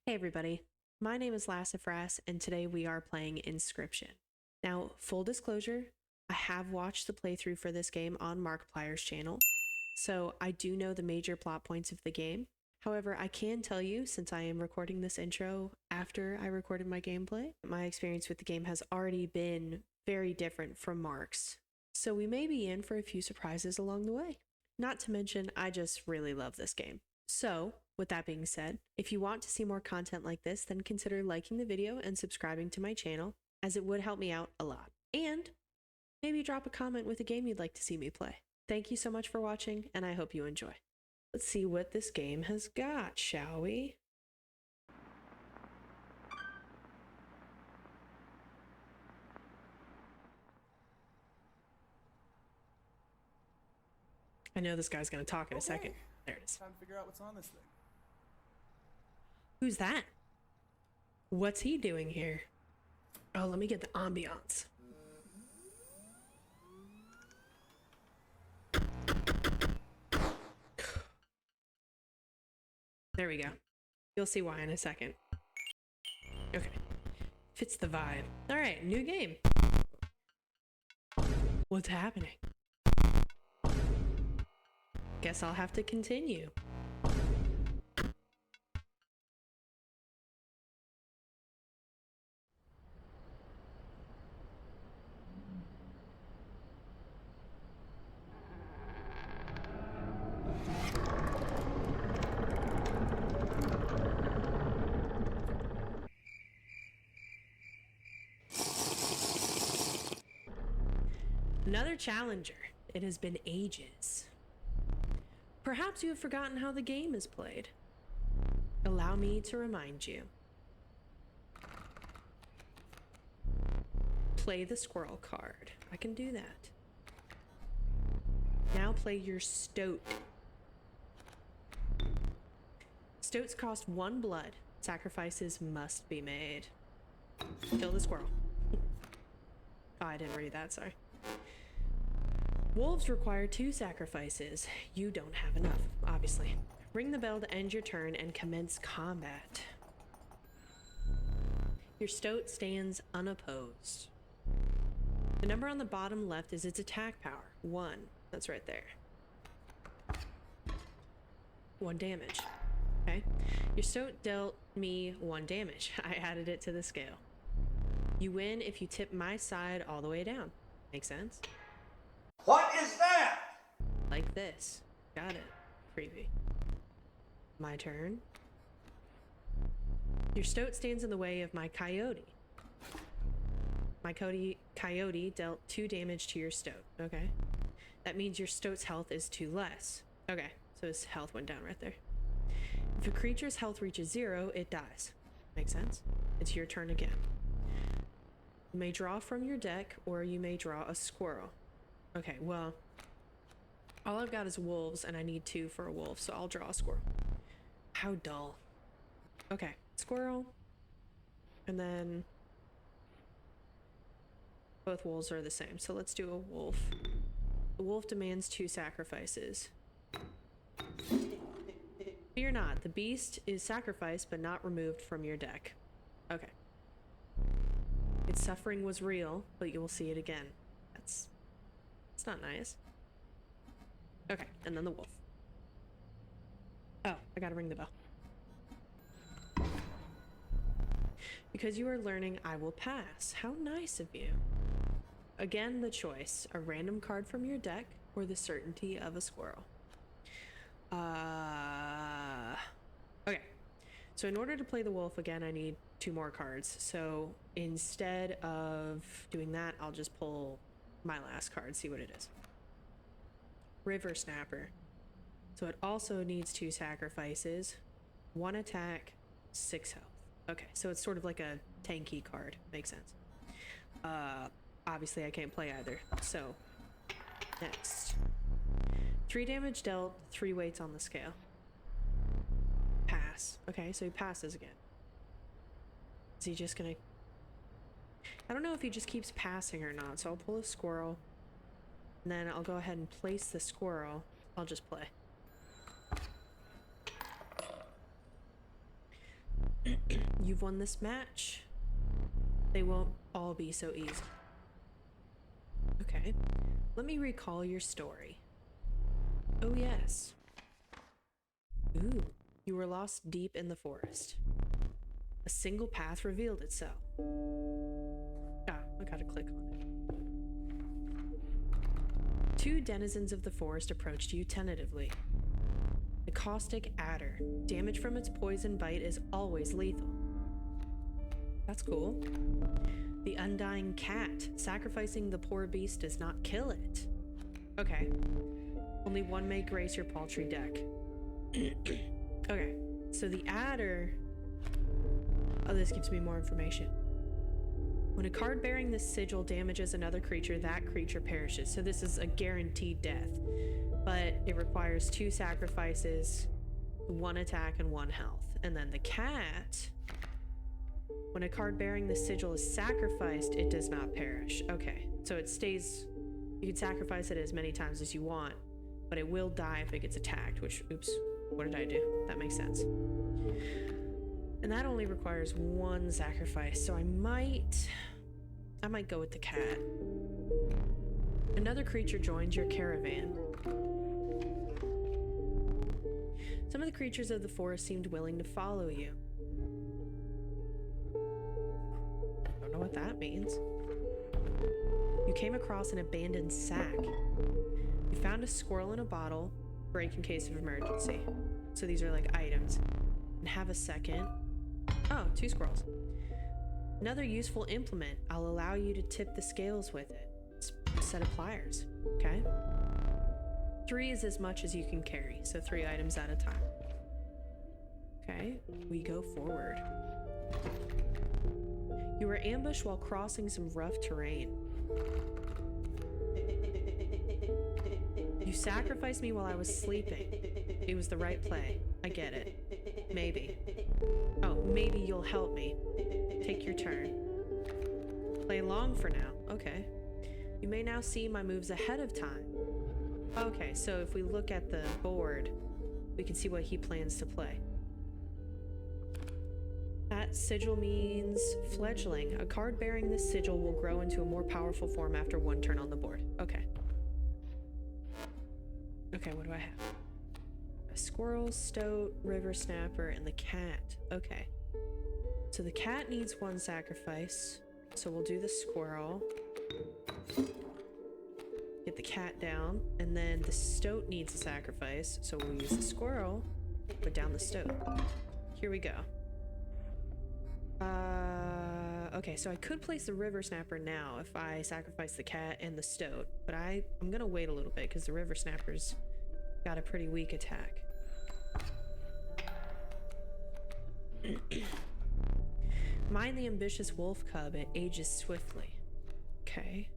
Hey everybody, my name is Lassifras and today we are playing Inscryption. Now, full disclosure, I have watched the playthrough for this game on Markiplier's channel, so I do know the major plot points of the game. However, I can tell you, since I am recording this intro after I recorded my gameplay, my experience with the game has already been very different from Mark's. So we may be in for a few surprises along the way. Not to mention, I just really love this game. So, with that being said, if you want to see more content like this, then consider liking the video and subscribing to my channel, as it would help me out a lot. And maybe drop a comment with a game you'd like to see me play. Thank you so much for watching, and I hope you enjoy. Let's see what this game has got, shall we? I know this guy's gonna talk in a second. There it is. Time to figure out what's on this thing. Who's that? What's he doing here? Oh, let me get the ambiance. There we go. You'll see why in a second. Okay. Fits the vibe. All right, new game. What's happening? Guess I'll have to continue. Another challenger. It has been ages. Perhaps you have forgotten how the game is played. Allow me to remind you. Play the squirrel card. I can do that. Now play your stoat. Stoats cost 1 blood. Sacrifices must be made. Kill the squirrel. Oh, I didn't read that, sorry. Wolves require 2 sacrifices. You don't have enough, obviously. Ring the bell to end your turn and commence combat. Your stoat stands unopposed. The number on the bottom left is its attack power. 1. That's right there. 1 damage. Okay. Your stoat dealt me 1 damage. I added it to the scale. You win if you tip my side all the way down. Make sense? What is that? Like this. Got it. Creepy. My turn. Your stoat stands in the way of my coyote. My coyote dealt 2 damage to your stoat. Okay. That means your stoat's health is 2 less. Okay, so his health went down right there. If a creature's health reaches 0, it dies. Make sense? It's your turn again. You may draw from your deck, or you may draw a squirrel. Okay, well, all I've got is wolves, and I need 2 for a wolf, so I'll draw a squirrel. How dull. Okay, squirrel, and then both wolves are the same, so let's do a wolf. The wolf demands 2 sacrifices. Fear not, the beast is sacrificed but not removed from your deck. Okay. Its suffering was real, but you will see it again. It's not nice. Okay, and then the wolf. Oh, I gotta ring the bell. Because you are learning, I will pass. How nice of you. Again, the choice. A random card from your deck or the certainty of a squirrel. Okay. So in order to play the wolf again, I need 2 more cards. So instead of doing that, I'll just pull my last card, see what it is. River Snapper. So it also needs 2 sacrifices, 1 attack, 6 health. Okay, so it's sort of like a tanky card. Makes sense. Obviously I can't play either. So next. 3 damage dealt, 3 weights on the scale. Pass. Okay, so he passes again. Is he just gonna... I don't know if he just keeps passing or not, so I'll pull a squirrel. And then I'll go ahead and place the squirrel. I'll just play. you've won this match. They won't all be so easy. Okay, let me recall your story. Oh yes. Ooh, you were lost deep in the forest. A single path revealed itself. Ah, I gotta click on it. Two denizens of the forest approached you tentatively. The caustic adder. Damage from its poison bite is always lethal. That's cool. The undying cat. Sacrificing the poor beast does not kill it. Okay. Only one may grace your paltry deck. Okay, so the adder... Oh, this gives me more information. When a card bearing this sigil damages another creature, that creature perishes. So this is a guaranteed death. But it requires 2 sacrifices, 1 attack, and 1 health. And then the cat... When a card bearing the sigil is sacrificed, it does not perish. Okay, so it stays... You can sacrifice it as many times as you want, but it will die if it gets attacked, which... Oops, what did I do? That makes sense. And that only requires 1 sacrifice, so I might go with the cat. Another creature joins your caravan. Some of the creatures of the forest seemed willing to follow you. I don't know what that means. You came across an abandoned sack. You found a squirrel in a bottle, break in case of emergency. So these are like items. And have a second. Oh, 2 squirrels. Another useful implement. I'll allow you to tip the scales with it. It's a set of pliers. Okay. 3 is as much as you can carry, so 3 items at a time. Okay, we go forward. You were ambushed while crossing some rough terrain. You sacrificed me while I was sleeping. It was the right play. I get it. Maybe. Oh, maybe you'll help me. Take your turn. Play along for now. Okay. You may now see my moves ahead of time. Okay, so if we look at the board, we can see what he plans to play. That sigil means fledgling. A card bearing this sigil will grow into a more powerful form after 1 turn on the board. Okay. Okay, what do I have? A squirrel, stoat, river snapper, and the cat. Okay. So the cat needs 1 sacrifice. So we'll do the squirrel. Get the cat down. And then the stoat needs a sacrifice. So we'll use the squirrel. Put down the stoat. Here we go. Okay, so I could place the river snapper now if I sacrifice the cat and the stoat, but I'm gonna wait a little bit because the river snapper's got a pretty weak attack. Mind the ambitious wolf cub, it ages swiftly. Okay.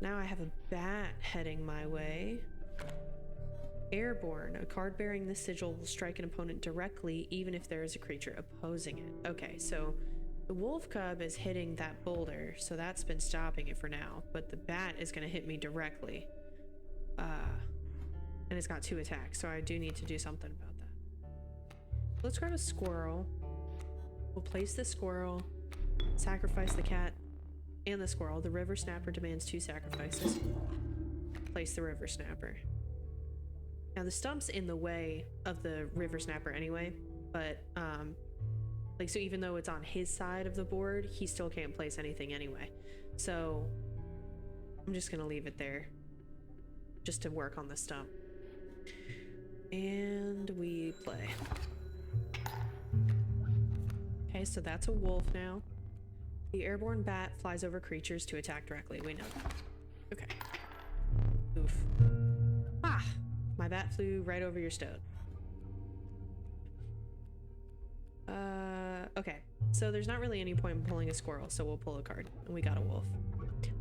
Now I have a bat heading my way. Airborne, a card bearing this sigil will strike an opponent directly even if there is a creature opposing it. Okay, so the wolf cub is hitting that boulder, so that's been stopping it for now, but the bat is going to hit me directly. And it's got 2 attacks, so I do need to do something about that. Let's grab a squirrel. We'll place the squirrel, sacrifice the cat and the squirrel. The river snapper demands 2 sacrifices. Place the river snapper. Now the stump's in the way of the river snapper anyway, but like, so even though it's on his side of the board, he still can't place anything anyway. So I'm just gonna leave it there just to work on the stump. And we play. Okay, so that's a wolf now. The airborne bat flies over creatures to attack directly. We know that. Okay. Oof. Ah! My bat flew right over your stoat. Okay. So there's not really any point in pulling a squirrel, so we'll pull a card. And we got a wolf.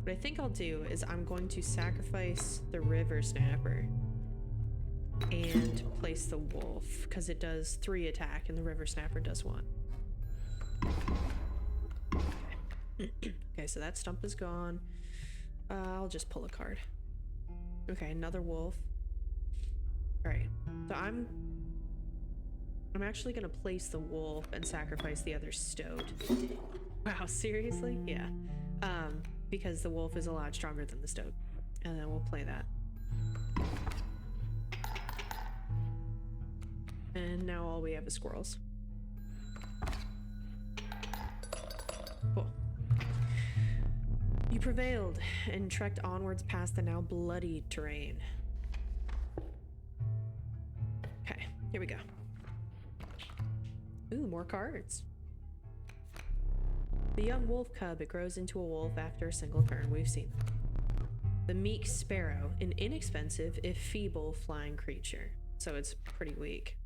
What I think I'll do is I'm going to sacrifice the river snapper and place the wolf, because it does 3 attack and the river snapper does 1. Okay, so that stump is gone. I'll just pull a card. Okay, another wolf. Alright, so I'm actually gonna place the wolf and sacrifice the other stoat. Wow, seriously? Yeah. Because the wolf is a lot stronger than the stoat. And then we'll play that. And now all we have is squirrels. Cool. You prevailed and trekked onwards past the now bloody terrain. Okay, here we go. Ooh, more cards. The young wolf cub, it grows into a wolf after a single turn. We've seen them. The meek sparrow, an inexpensive, if feeble, flying creature. So it's pretty weak.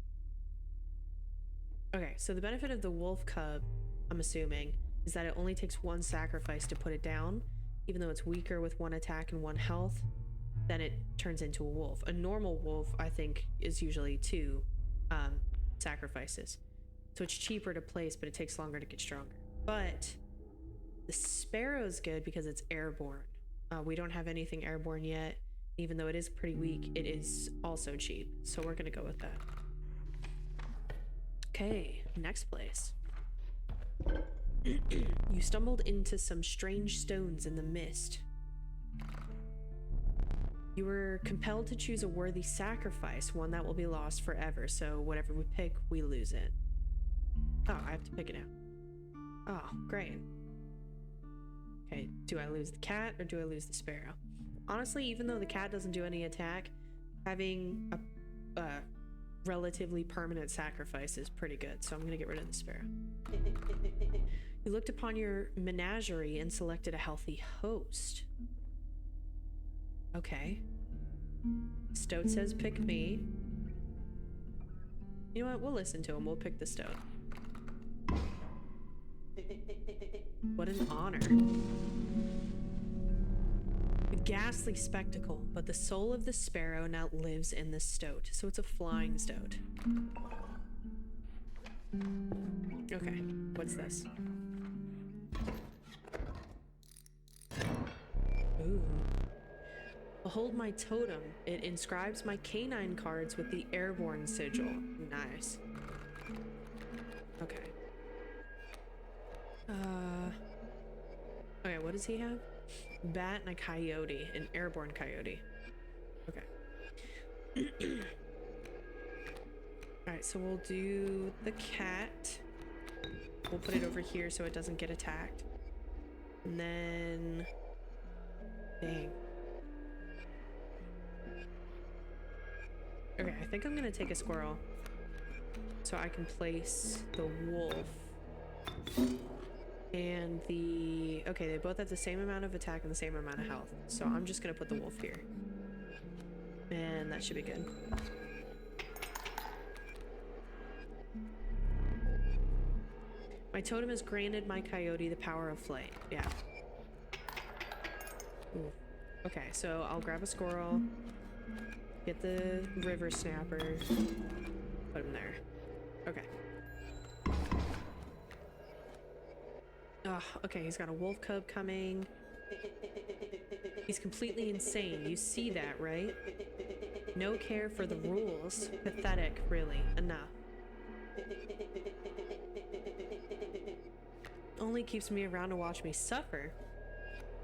Okay, so the benefit of the wolf cub, I'm assuming, is that it only takes one sacrifice to put it down. Even though it's weaker with 1 attack and 1 health, then it turns into a wolf. A normal wolf, I think, is usually 2 sacrifices. So it's cheaper to place, but it takes longer to get stronger. But the sparrow's good because it's airborne. We don't have anything airborne yet. Even though it is pretty weak, it is also cheap. So we're gonna go with that. Okay, next place. You stumbled into some strange stones in the mist. You were compelled to choose a worthy sacrifice, one that will be lost forever, so whatever we pick, we lose it. Oh, I have to pick it now. Oh, great. Okay, do I lose the cat or do I lose the sparrow? Honestly, even though the cat doesn't do any attack, having a relatively permanent sacrifice is pretty good, so I'm gonna get rid of the sparrow. You looked upon your menagerie and selected a healthy host. Okay. Stoat says pick me. You know what? We'll listen to him. We'll pick the stoat. What an honor. A ghastly spectacle, but the soul of the sparrow now lives in the stoat, so it's a flying stoat. Okay, what's this? Ooh. Behold my totem. It inscribes my canine cards with the airborne sigil. Nice. Okay. Okay, what does he have? Bat and a coyote, an airborne coyote. Okay. Alright, so we'll do the cat. We'll put it over here so it doesn't get attacked. And then... Dang. Okay, I think I'm gonna take a squirrel so I can place the wolf and the... Okay, they both have the same amount of attack and the same amount of health, so I'm just gonna put the wolf here. And that should be good. My totem has granted my coyote the power of flight. Yeah. Ooh. Okay, so I'll grab a squirrel, get the river snapper, put him there. Okay. Okay, he's got a wolf cub coming. He's completely insane. You see that, right? No care for the rules. Pathetic, really. Enough. Only keeps me around to watch me suffer.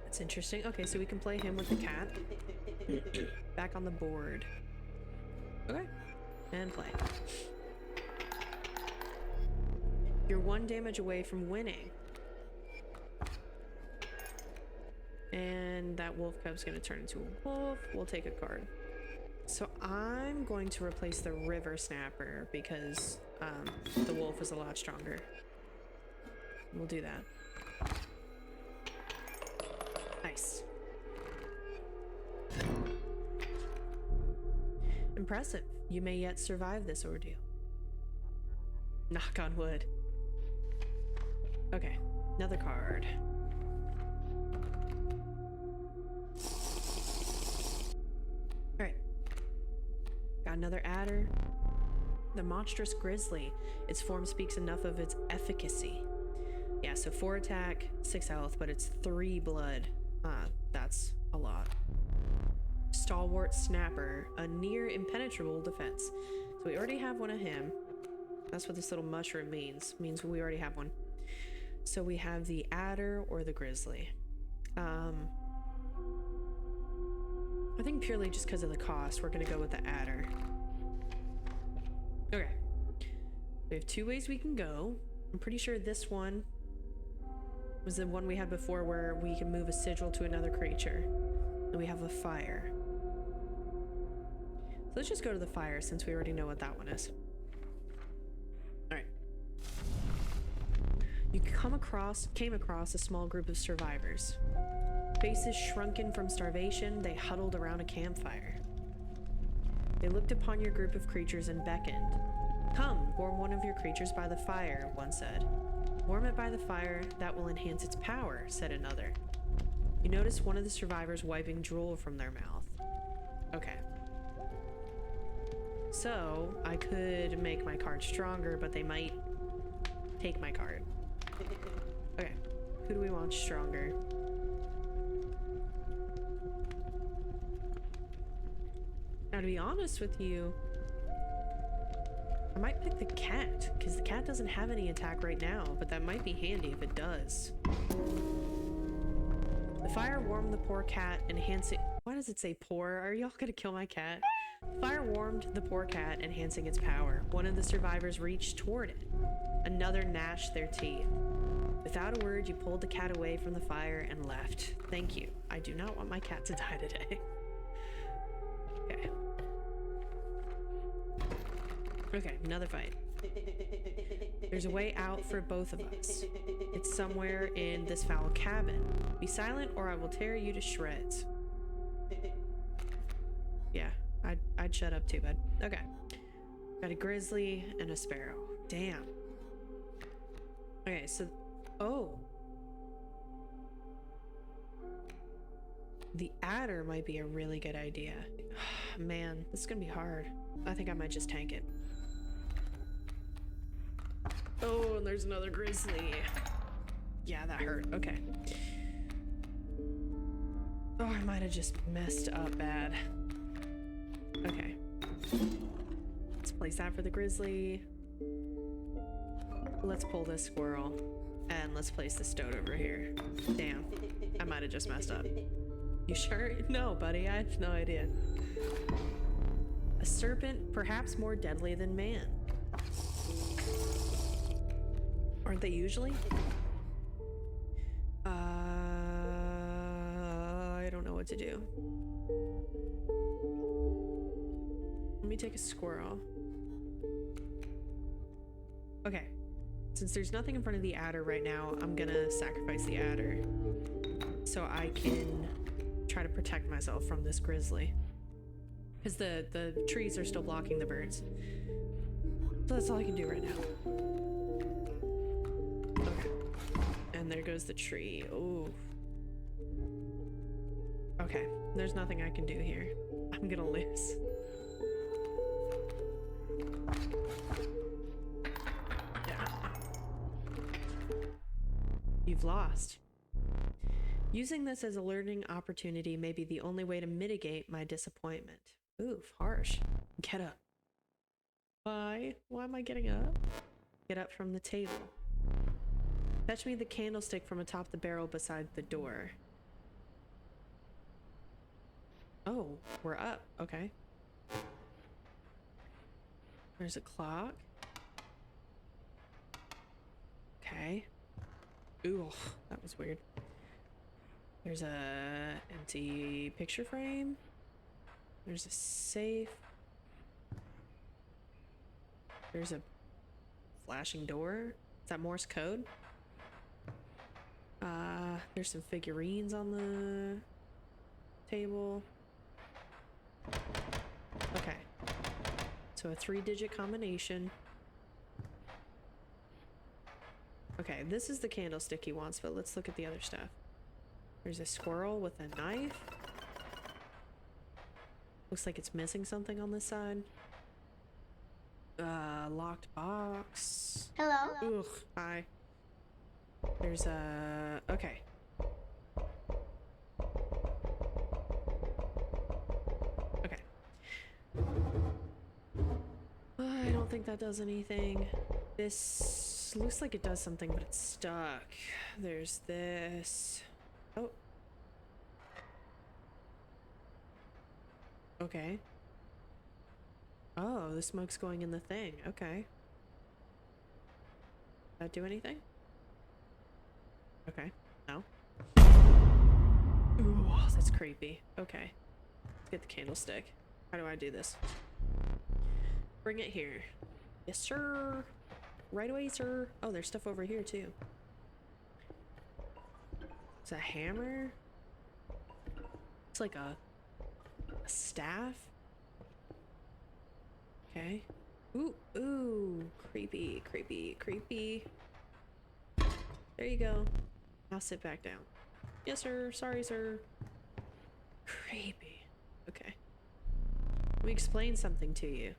That's interesting. Okay, so we can play him with the cat. Back on the board. Okay. And play. You're 1 damage away from winning. And that wolf cub's gonna turn into a wolf. We'll take a card. So I'm going to replace the river snapper because the wolf is a lot stronger. We'll do that. Nice. Impressive. You may yet survive this ordeal. Knock on wood. Okay, another card. Alright. Got another adder. The monstrous grizzly. Its form speaks enough of its efficacy. Yeah, so 4 attack, 6 health, but it's 3 blood. That's a lot. Stalwart snapper, a near impenetrable defense. So we already have one of him. That's what this little mushroom means. Means we already have one. So we have the adder or the grizzly. I think purely just because of the cost, we're gonna go with the adder. Okay. We have 2 ways we can go. I'm pretty sure this one was the one we had before where we can move a sigil to another creature. And we have a fire. So let's just go to the fire since we already know what that one is. Alright. You came across a small group of survivors. Faces shrunken from starvation, they huddled around a campfire. They looked upon your group of creatures and beckoned. Come, warm one of your creatures by the fire, one said. Warm it by the fire, that will enhance its power, said another. You notice one of the survivors wiping drool from their mouth. Okay. So, I could make my card stronger, but they might take my card. Okay, who do we want stronger? Now, to be honest with you, I might pick the cat, because the cat doesn't have any attack right now, but that might be handy if it does. The fire warmed the poor cat, enhancing— why does it say poor? Are y'all gonna kill my cat? The fire warmed the poor cat, enhancing its power. One of the survivors reached toward it. Another gnashed their teeth. Without a word, you pulled the cat away from the fire and left. Thank you. I do not want my cat to die today. Okay. Okay, another fight. There's a way out for both of us. It's somewhere in this foul cabin. Be silent or I will tear you to shreds. Yeah, I'd shut up too, bud. Okay. Got a grizzly and a sparrow. Damn. Okay, so... oh. The adder might be a really good idea. Man, this is gonna be hard. I think I might just tank it. Oh, and there's another grizzly. Yeah, that hurt. Okay. Oh, I might have just messed up bad. Okay. Let's place that for the grizzly. Let's pull this squirrel. And let's place this toad over here. Damn. I might have just messed up. You sure? No, buddy. I have no idea. A serpent, perhaps more deadly than man. Aren't they usually? I don't know what to do. Let me take a squirrel. Okay. Since there's nothing in front of the adder right now, I'm gonna sacrifice the adder so I can try to protect myself from this grizzly. Because the trees are still blocking the birds. So that's all I can do right now. Okay. And there goes the tree. Ooh. Okay. There's nothing I can do here. I'm gonna lose. Yeah. You've lost. Using this as a learning opportunity may be the only way to mitigate my disappointment. Oof, harsh. Get up. Why? Why am I getting up? Get up from the table. Fetch me the candlestick from atop the barrel beside the door. Oh, we're up. Okay. There's a clock. Okay. Ooh, that was weird. There's a empty picture frame. There's a safe. There's a flashing door. Is that Morse code? There's some figurines on the table. Okay. So a 3-digit combination. Okay, this is the candlestick he wants, but let's look at the other stuff. There's a squirrel with a knife. Looks like it's missing something on this side. Locked box. Hello? Ugh, hi. There's a... okay. Okay. I don't don't think that does anything. This looks like it does something, but it's stuck. There's this. Oh. Okay. Oh, the smoke's going in the thing. Okay. That do anything? Okay. No. Ooh, that's creepy. Okay. Let's get the candlestick. How do I do this? Bring it here. Yes, sir. Right away, sir. Oh, there's stuff over here, too. It's a hammer. It's like a staff. Okay. Ooh, ooh. Creepy, creepy, creepy. There you go. Now sit back down. Yes, sir. Sorry, sir. Creepy. Okay. Let me explain something to you.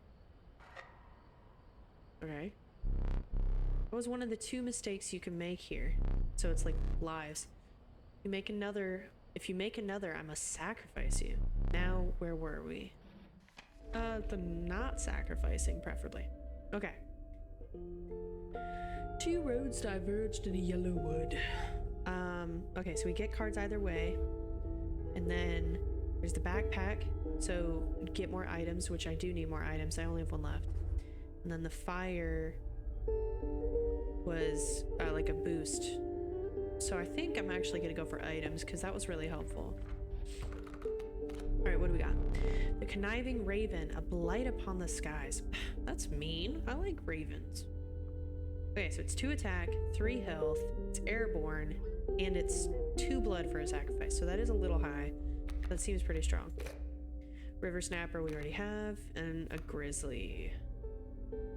Okay. That was one of the 2 mistakes you can make here. So it's like lives. You make another. If you make another, I must sacrifice you. Now, where were we? The not sacrificing, preferably. Okay. 2 roads diverged in a yellow wood. Okay, so we get cards either way. And then there's the backpack. So get more items, which I do need more items. I only have 1 left. And then the fire was like a boost. So I think I'm actually gonna go for items because that was really helpful. All right, what do we got? The conniving raven, a blight upon the skies. That's mean. I like ravens. Okay, so it's 2 attack, 3 health, it's airborne, and it's 2 blood for a sacrifice. So that is a little high. That seems pretty strong. River snapper we already have, and a grizzly.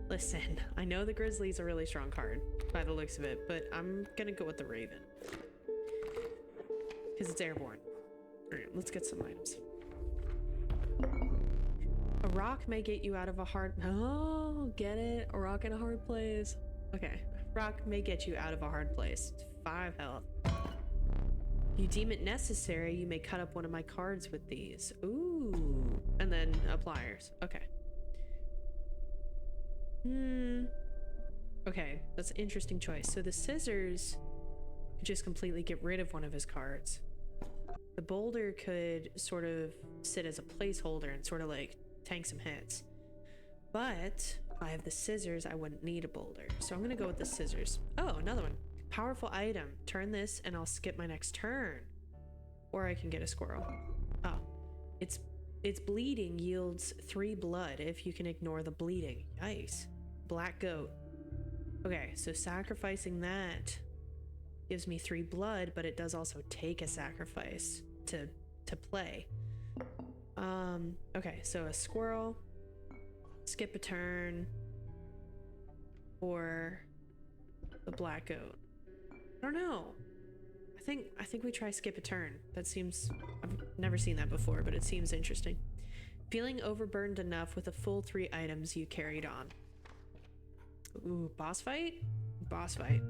Listen, I know the grizzly's a really strong card by the looks of it, but I'm gonna go with the raven because it's airborne. All right, let's get some items. A rock may get you out of a hard. Oh, get it? A rock in a hard place. Okay, rock may get you out of a hard place. It's 5 health. If you deem it necessary, you may cut up one of my cards with these. Ooh, and then pliers. Okay. Okay, that's an interesting choice. So the scissors could just completely get rid of one of his cards. The boulder could sort of sit as a placeholder and sort of like tank some hits. But if I have the scissors, I wouldn't need a boulder. So I'm gonna go with the scissors. Oh, another one. Powerful item. Turn this and I'll skip my next turn. Or I can get a squirrel. Oh, it's bleeding yields 3 blood if you can ignore the bleeding. Nice. Black goat. Okay, so sacrificing that gives me 3 blood, but it does also take a sacrifice to play. Okay, so a squirrel, skip a turn, or the black goat. I don't know. I think we try skip a turn. That seems, I've never seen that before, but it seems interesting. Feeling overburdened enough with the full 3 items you carried on. Ooh, boss fight? Boss fight.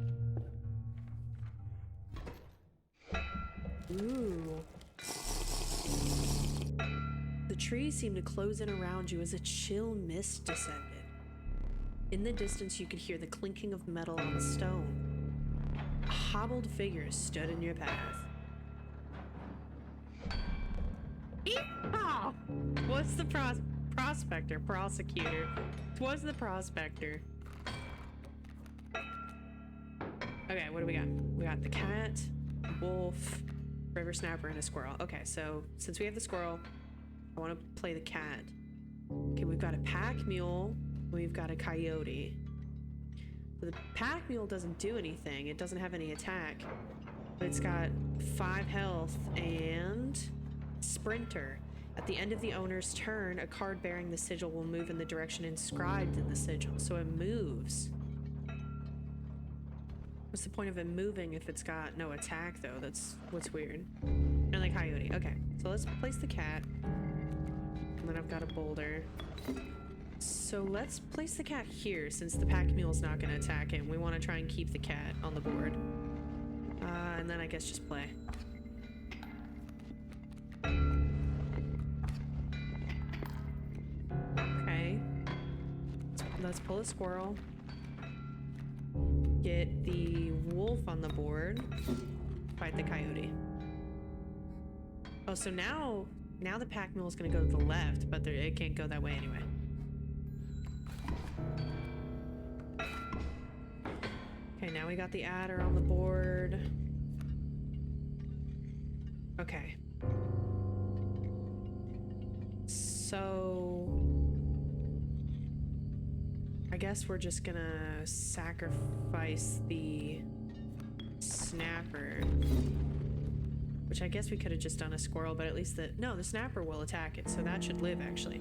Ooh. The trees seemed to close in around you as a chill mist descended. In the distance, you could hear the clinking of metal on stone. A hobbled figure stood in your path. Yeehaw! What's the prospector? Prosecutor. What's the prospector? Okay, what do we got? We got the cat, wolf, river snapper, and a squirrel. Okay, so since we have the squirrel, I want to play the cat. Okay, we've got a pack mule. We've got a coyote. So the pack mule doesn't do anything. It doesn't have any attack. But it's got 5 health and sprinter. At the end of the owner's turn, a card bearing the sigil will move in the direction inscribed in the sigil. So it moves. What's the point of it moving if it's got no attack, though? That's what's weird. And the coyote. Okay, so let's place the cat. And then I've got a boulder. So let's place the cat here, since the pack mule's not going to attack him. We want to try and keep the cat on the board. And then I guess just play. let's pull a squirrel. Get the wolf on the board. Fight the coyote. Oh, so now the pack mule is going to go to the left, but it can't go that way anyway. Okay, now we got the adder on the board. Okay. So I guess we're just gonna sacrifice the snapper, which I guess we could have just done a squirrel, but at least the snapper will attack it, so that should live actually.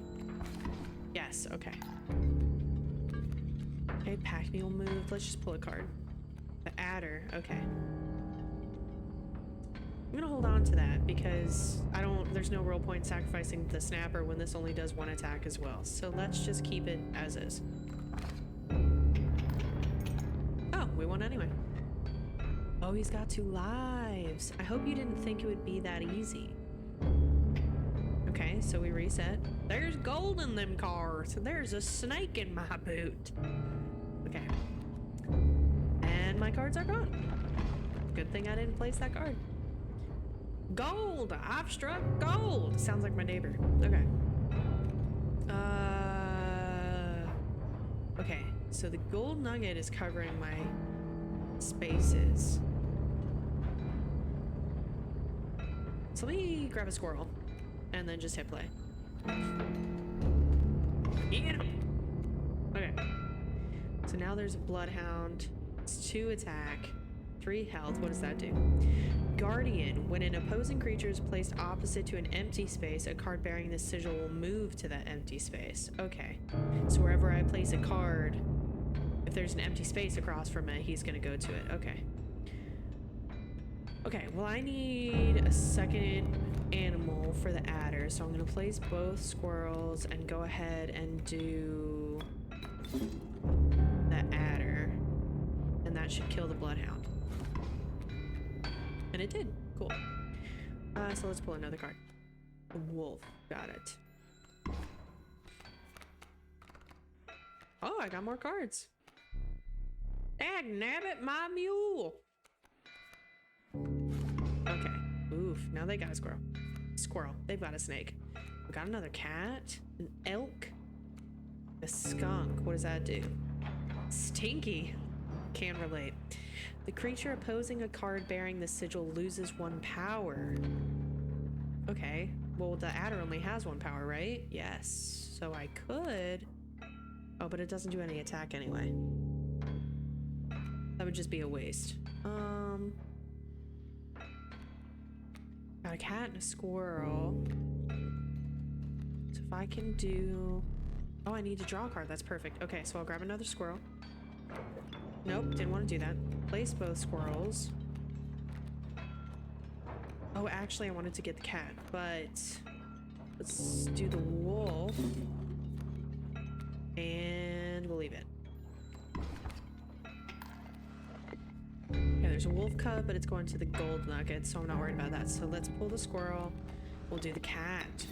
Yes, okay. Okay, pack mule moved. Let's just pull a card. The adder, okay. I'm gonna hold on to that because there's no real point in sacrificing the snapper when this only does one attack as well. So let's just keep it as is. Oh, we won anyway. Oh, he's got 2 lives. I hope you didn't think it would be that easy. Okay, so we reset. There's gold in them cards. There's a snake in my boot. Okay. And my cards are gone. Good thing I didn't place that card. Gold! I've struck gold! Sounds like my neighbor. Okay. Okay, so the gold nugget is covering my spaces. So let me grab a squirrel and then just hit play. Get him! Okay. So now there's a bloodhound. It's 2 attack, 3 health. What does that do? Guardian. When an opposing creature is placed opposite to an empty space, a card bearing this sigil will move to that empty space. Okay. So wherever I place a card, if there's an empty space across from it, he's gonna go to it. Okay. Okay, well I need a second animal for the adder, so I'm gonna place both squirrels and go ahead and do the adder, and that should kill the bloodhound. And it did. Cool. So let's pull another card. A wolf. Got it. Oh, I got more cards. Dagnabbit, my mule. Okay. Oof. Now they got a squirrel. Squirrel. They've got a snake. We got another cat. An elk. A skunk. What does that do? Stinky. Can't relate. The creature opposing a card bearing the sigil loses 1 power. Okay. Well, the adder only has 1 power, right? Yes. So I could... Oh, but it doesn't do any attack anyway. That would just be a waste. Got a cat and a squirrel. So if I can do... Oh, I need to draw a card. That's perfect. Okay, so I'll grab another squirrel. Nope, didn't want to do that. Place both squirrels. Oh, actually, I wanted to get the cat, but let's do the wolf. And we'll leave it. Yeah, there's a wolf cub, but it's going to the gold nugget, so I'm not worried about that. So let's pull the squirrel. We'll do the cat.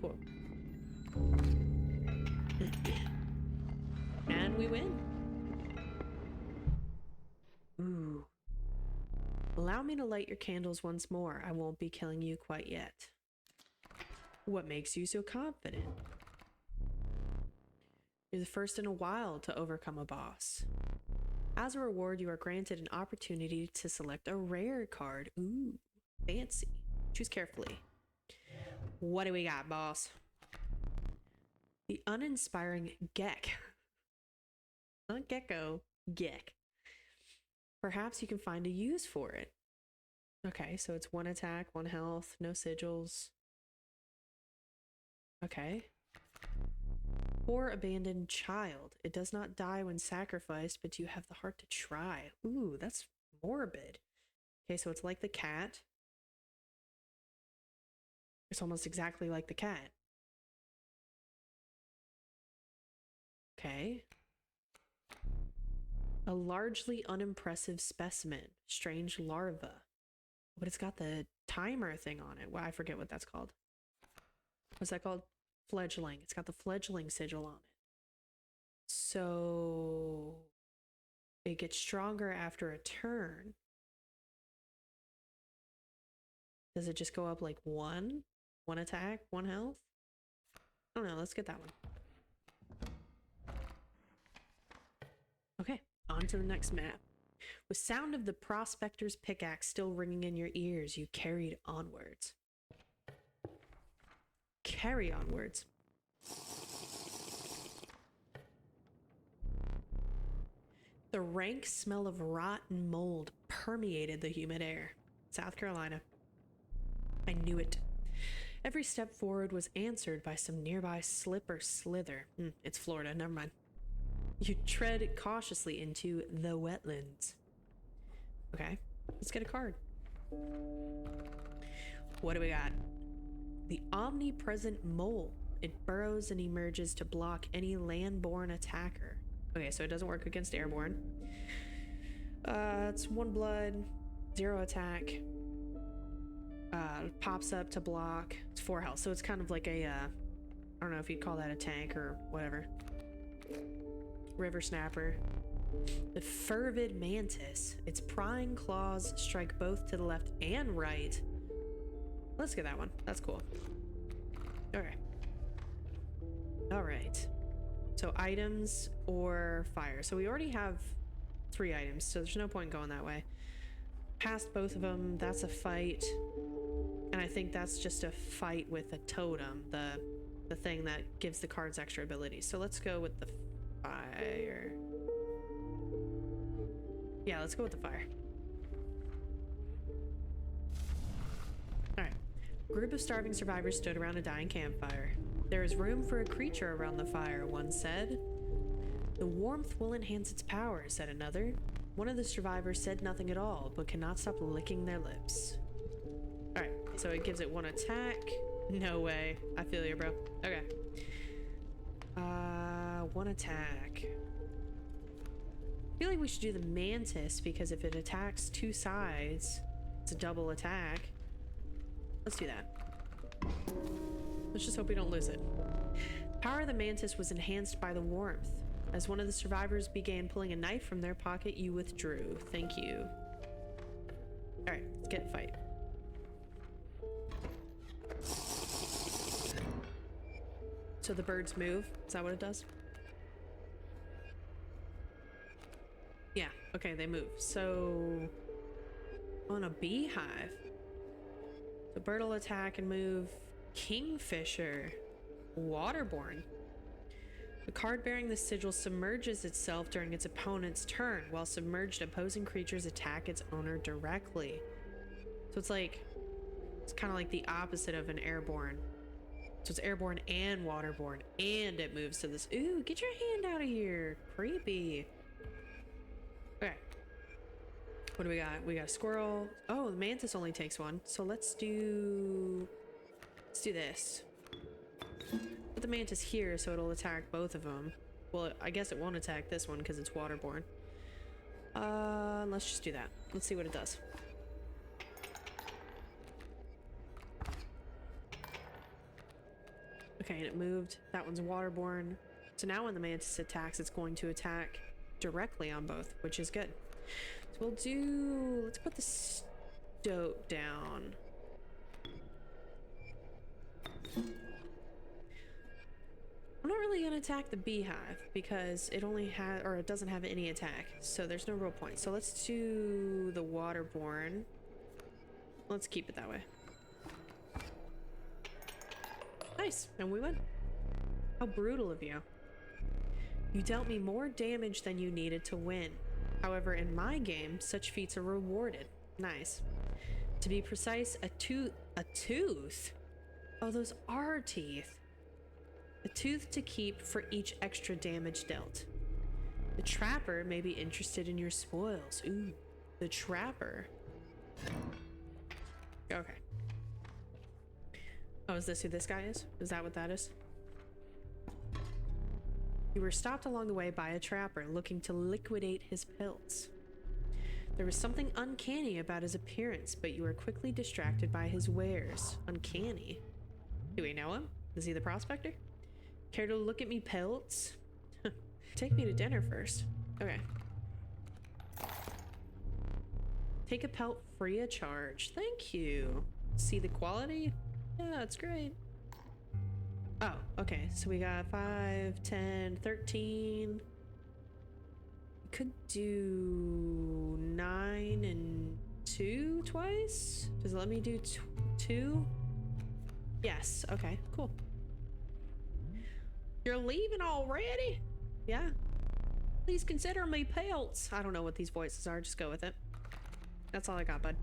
Cool. And we win. Ooh. Allow me to light your candles once more. I won't be killing you quite yet. What makes you so confident? You're the first in a while to overcome a boss. As a reward, you are granted an opportunity to select a rare card. Ooh, fancy. Choose carefully. What do we got, boss? The uninspiring Gek. Not gecko, Gek. Perhaps you can find a use for it. Okay, so it's 1 attack, 1 health, no sigils. Okay. Poor abandoned child. It does not die when sacrificed, but you have the heart to try. Ooh, that's morbid. Okay, so it's like the cat. It's almost exactly like the cat. Okay. A largely unimpressive specimen. Strange larva. But it's got the timer thing on it. Well, I forget what that's called. What's that called? Fledgling. It's got the fledgling sigil on it. So it gets stronger after a turn. Does it just go up like one? One attack, one health? I don't know. Let's get that one. Okay, on to the next map. With sound of the prospector's pickaxe still ringing in your ears, you carried onwards. Carry onwards. The rank smell of rotten mold permeated the humid air. South Carolina. I knew it. Every step forward was answered by some nearby slip or slither. It's Florida, never mind. You tread cautiously into the wetlands. Okay, let's get a card. What do we got? The omnipresent mole. It burrows and emerges to block any land-borne attacker. Okay, so it doesn't work against airborne. It's 1 blood, 0 attack. Pops up to block. It's 4 health, so it's kind of like a, I don't know if you'd call that a tank or whatever. River snapper. The fervid mantis. Its prying claws strike both to the left and right. Let's get that one. That's cool. Okay. All right. So items or fire. So we already have 3 items, so there's no point going that way. Past both of them, that's a fight. And I think that's just a fight with a totem, the thing that gives the cards extra abilities. So let's go with the fire. Yeah, let's go with the fire. Alright. A group of starving survivors stood around a dying campfire. There is room for a creature around the fire, one said. The warmth will enhance its power, said another. One of the survivors said nothing at all, but cannot stop licking their lips. Alright, so it gives it 1 attack. No way. I feel you, bro. Okay. 1 attack. I feel like we should do the mantis because if it attacks 2 sides, it's a double attack. Let's do that. Let's just hope we don't lose it. Power of the mantis was enhanced by the warmth. As one of the survivors began pulling a knife from their pocket, you withdrew. Thank you. Alright, let's get a fight. So the birds move? Is that what it does? Yeah, okay, they move. So on a beehive. The bird will attack and move. Kingfisher. Waterborne. The card bearing the sigil submerges itself during its opponent's turn, while submerged opposing creatures attack its owner directly. So it's like, it's kind of like the opposite of an airborne. So it's airborne and waterborne, and it moves to this. Ooh, get your hand out of here. Creepy. Okay. What do we got? We got a squirrel. Oh, the mantis only takes 1. So let's do this. Put the mantis here so it'll attack both of them. Well, I guess it won't attack this one because it's waterborne. Let's just do that. Let's see what it does. Okay, and it moved. That one's waterborne. So now when the mantis attacks, it's going to attack directly on both, which is good. So we'll do... Let's put the stoat down. I'm not really going to attack the beehive because it only has, or it doesn't have any attack. So there's no real point. So let's do the waterborne. Let's keep it that way. Nice, and we win. How brutal of you. You dealt me more damage than you needed to win. However, in my game, such feats are rewarded. Nice. To be precise, a tooth? Oh, those are teeth. A tooth to keep for each extra damage dealt. The trapper may be interested in your spoils. Ooh, the trapper. Okay. Oh, is this who this guy is? Is that what that is? You were stopped along the way by a trapper looking to liquidate his pelts. There was something uncanny about his appearance, but you were quickly distracted by his wares. Uncanny? Do we know him? Is he the prospector? Care to look at me pelts? Take me to dinner first. Okay. Take a pelt free of charge. Thank you. See the quality? Yeah, that's great. Oh, okay. So we got 5, 10, 13. We could do 9 and 2 twice. Does it let me do 2? Yes. Okay, cool. You're leaving already? Yeah. Please consider me pelts. I don't know what these voices are. Just go with it. That's all I got, bud.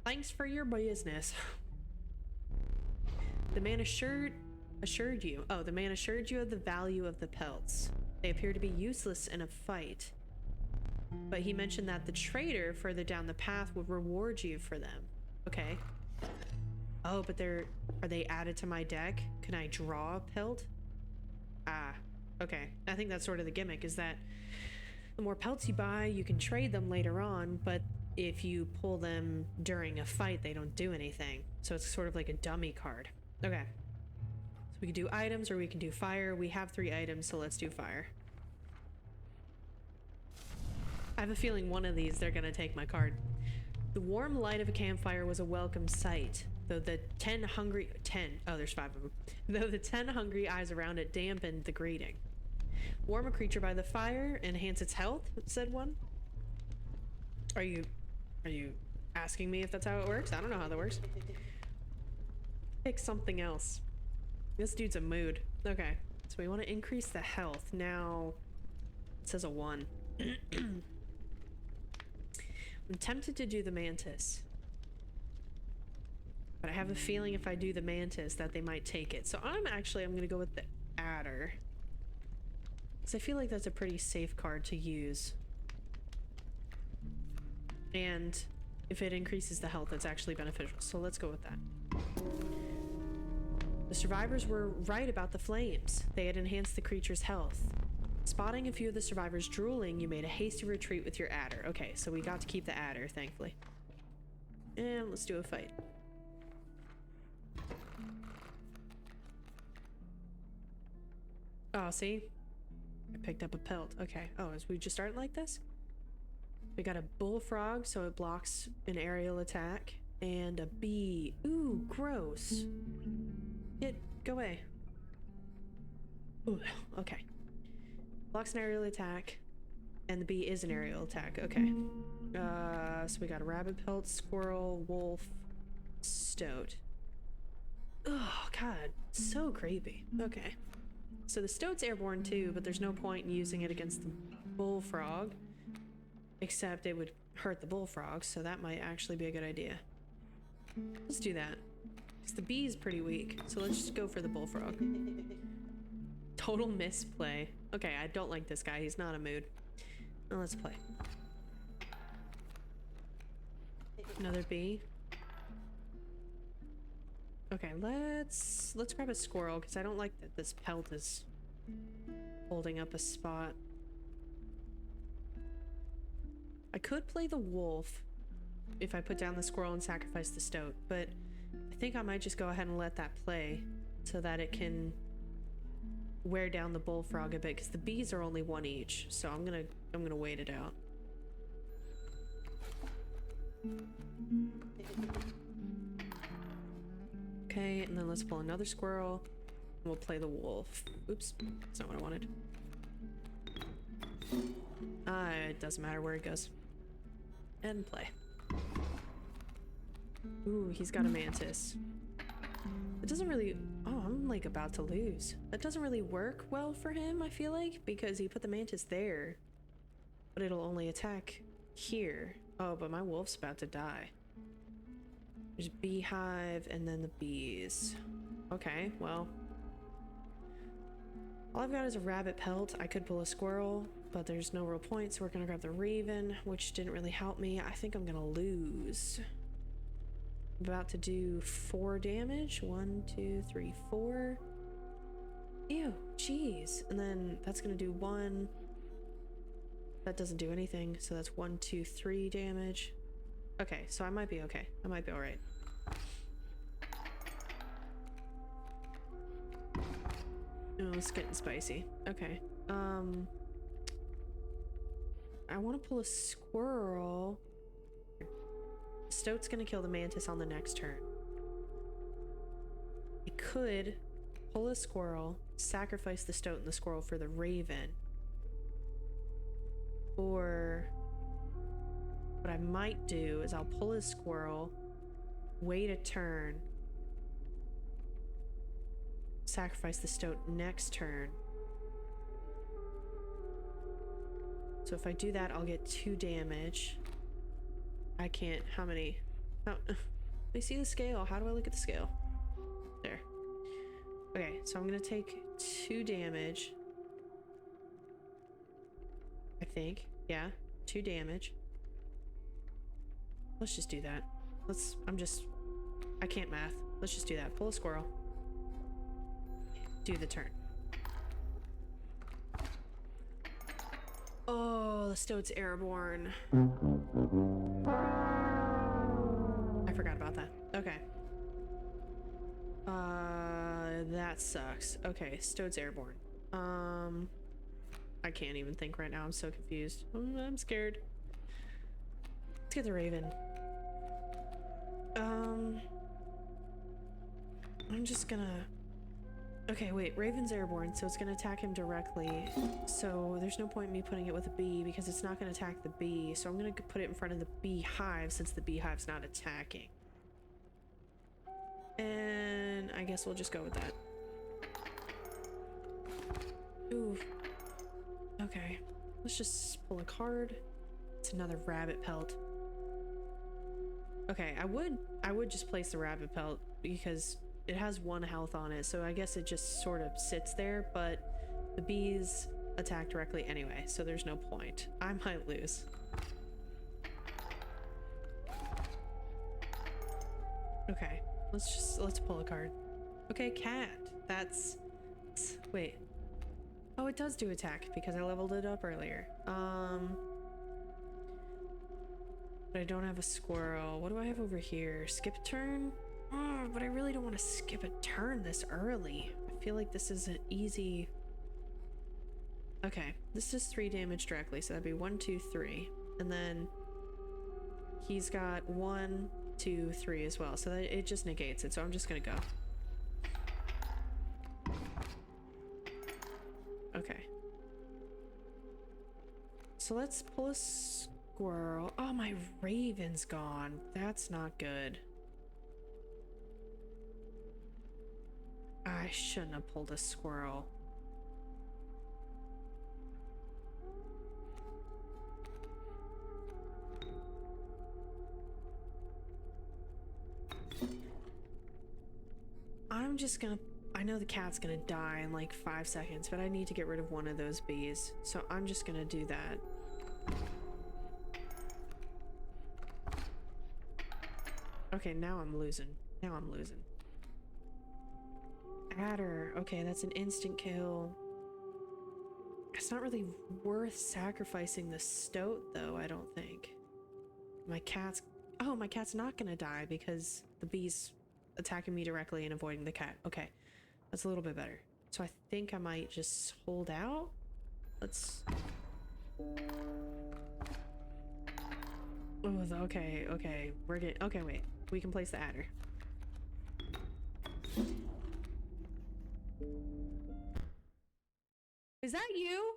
Thanks for your business. The man assured you. Oh, the man assured you of the value of the pelts. They appear to be useless in a fight. But he mentioned that the trader further down the path would reward you for them. Okay. Oh, but are they added to my deck? Can I draw a pelt? Ah, okay. I think that's sort of the gimmick, is that the more pelts you buy, you can trade them later on, but if you pull them during a fight, they don't do anything. So it's sort of like a dummy card. Okay. So we can do items or we can do fire. We have 3 items, so let's do fire. I have a feeling one of these, they're gonna take my card. The warm light of a campfire was a welcome sight, though the 10 hungry eyes around it dampened the greeting. Warm a creature by the fire, enhance its health, said one. Are you asking me if that's how it works? I don't know how that works. Pick something else. This dude's a mood. Okay, so we want to increase the health. Now, it says a 1. I'm tempted to do the mantis. But I have a feeling if I do the mantis that they might take it. So I'm gonna go with the adder. Because I feel like that's a pretty safe card to use. And if it increases the health, it's actually beneficial. So let's go with that. The survivors were right about the flames. They had enhanced the creature's health. Spotting a few of the survivors drooling, you made a hasty retreat with your adder. Okay, so we got to keep the adder, thankfully. And let's do a fight. Oh, see? I picked up a pelt. Okay. Oh, is we just starting like this? We got a bullfrog, so it blocks an aerial attack. And a bee. Ooh, gross. Go away. Ooh, okay. Blocks an aerial attack. And the bee is an aerial attack. Okay. So we got a rabbit pelt, squirrel, wolf, stoat. Oh, God. So creepy. Okay. So the stoat's airborne too, but there's no point in using it against the bullfrog. Except it would hurt the bullfrog, so that might actually be a good idea. Let's do that. Because the bee is pretty weak, so let's just go for the bullfrog. Total misplay. Okay, I don't like this guy. He's not a mood. Now let's play. Another bee. Okay, let's grab a squirrel, because I don't like that this pelt is holding up a spot. I could play the wolf if I put down the squirrel and sacrifice the stoat, but I think I might just go ahead and let that play so that it can wear down the bullfrog a bit, because the bees are only 1 each, so I'm gonna wait it out. Okay, and then let's pull another squirrel. And we'll play the wolf. Oops, that's not what I wanted. It doesn't matter where it goes. And play. Ooh, he's got a mantis. It doesn't really... Oh, I'm like about to lose. That doesn't really work well for him, I feel like, because he put the mantis there. But it'll only attack here. Oh, but my wolf's about to die. There's beehive and then the bees. Okay, well. All I've got is a rabbit pelt. I could pull a squirrel, but there's no real point, so we're gonna grab the raven, which didn't really help me. I think I'm gonna lose. I'm about to do 4 damage. 1, 2, 3, 4. Ew, jeez. And then that's gonna do 1. That doesn't do anything, so that's 1, 2, 3 damage. Okay, so I might be okay. I might be alright. Oh, it's getting spicy. Okay. I want to pull a squirrel. Stoat's gonna kill the mantis on the next turn. I could pull a squirrel, sacrifice the stoat and the squirrel for the raven. Or what I might do is I'll pull a squirrel, wait a turn, sacrifice the stoat next turn. So if I do that, I'll get 2 damage. I can't. How many? Oh, let me see the scale. How do I look at the scale? There. Okay, so I'm gonna take 2 damage. I think. Yeah, 2 damage. Let's just do that. I can't math. Let's just do that. Pull a squirrel. Do the turn. Oh, the stoat's airborne. I forgot about that. Okay. That sucks. Okay, stoat's airborne. I can't even think right now. I'm so confused. I'm scared. Let's get the raven. I'm just gonna... Okay, wait. Raven's airborne, so it's gonna attack him directly. So there's no point in me putting it with a bee because it's not gonna attack the bee. So I'm gonna put it in front of the beehive since the beehive's not attacking. And I guess we'll just go with that. Ooh. Okay. Let's just pull a card. It's another rabbit pelt. Okay, I would just place the rabbit pelt because it has 1 health on it, so I guess it just sort of sits there, but the bees attack directly anyway, so there's no point. I might lose. Okay, let's pull a card. Okay, cat. Wait. Oh, it does do attack because I leveled it up earlier. But I don't have a squirrel. What do I have over here? Skip a turn? Oh, but I really don't want to skip a turn this early. I feel like this is an easy... Okay, this is 3 damage directly, so that'd be 1, 2, 3. And then he's got 1, 2, 3 as well, so that it just negates it, so I'm just gonna go. Okay. So let's pull a squirrel. Oh, my raven's gone. That's not good. I shouldn't have pulled a squirrel. I'm just gonna... I know the cat's gonna die in like 5 seconds, but I need to get rid of one of those bees. So I'm just gonna do that. Okay, now I'm losing. Now I'm losing. Adder. Okay, that's an instant kill. It's not really worth sacrificing the stoat, though, I don't think. My cat's... Oh, my cat's not gonna die because the bee's attacking me directly and avoiding the cat. Okay, that's a little bit better. So I think I might just hold out. Let's... Oh, okay, okay. We're getting... Okay, wait. We can place the adder. Is that you?